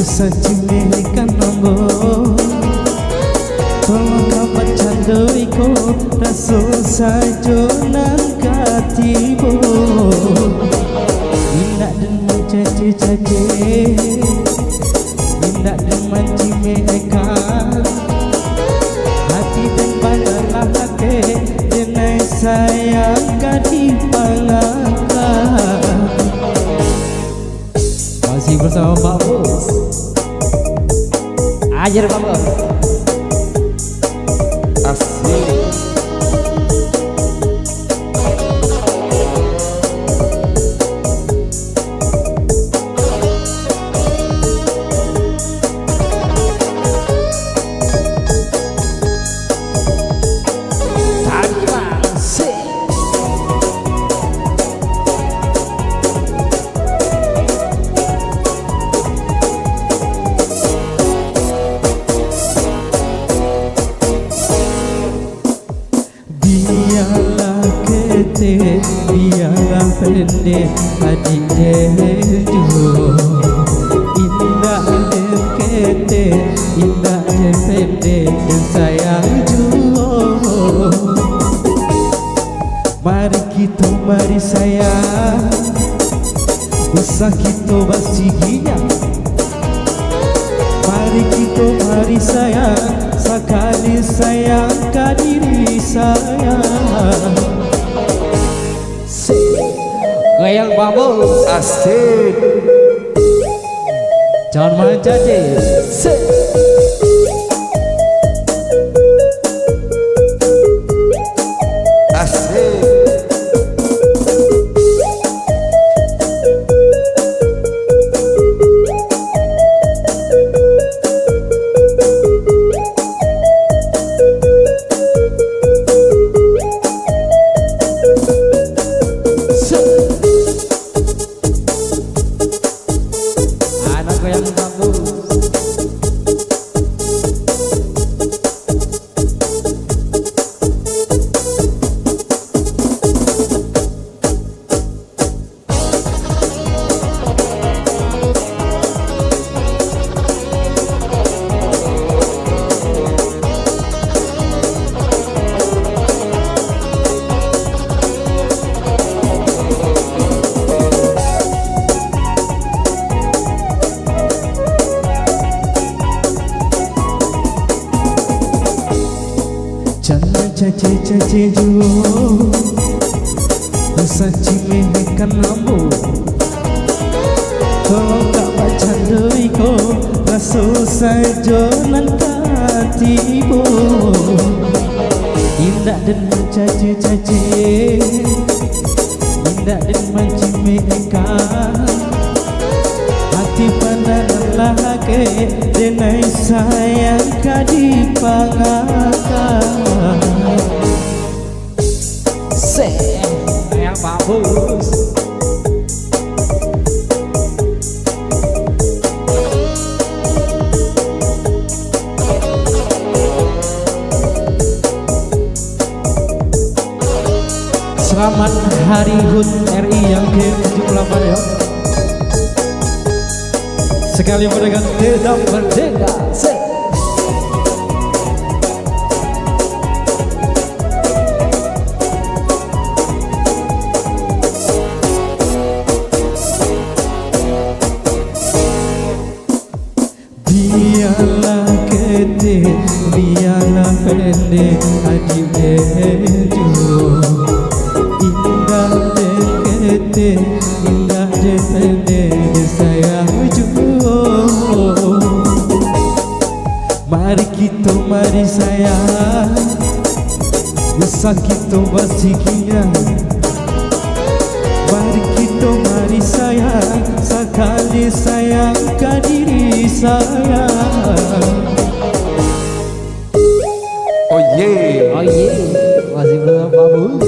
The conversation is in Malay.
Usah cimelikan nombo kalau kapan candoi ko raso sajo nang katibo indak dan mencaci-caci indak dan mencimekan hati dan banalah hake jenai sayang kadipangangkan. Masih bersama Pak Bos. Ajar Pak Bos. Asik. Biarlah pendek hati dedu indah dan kete indah dan pendek dan sayang juo. Mari kita mari sayang usah kita basiginya. Mari kita mari sayang sekali sayang kadiri sayang. Goyang Bambus. Asik. Jangan manja deh. Asik. Jangan caci-caci juo usah cimekan lambu kalau tak baca doi ko raso sajo nang katibo indah dan mencaci-caci indah dan mencimekan hati pandanglah ke denai sayang kadipangangkan. Sayang Bambus. Selamat Hari HUT RI yang ke-78 ya. Sekali dengan tidak merdeka. pendek hati berjuang. Indah dan pendek, indah dan pendek sayang juang. Mari kita mari sayang, bisa kita basikinya. Mari kita mari sayang, sekali sayangkan diri saya. Oh yeah, masih belum babu.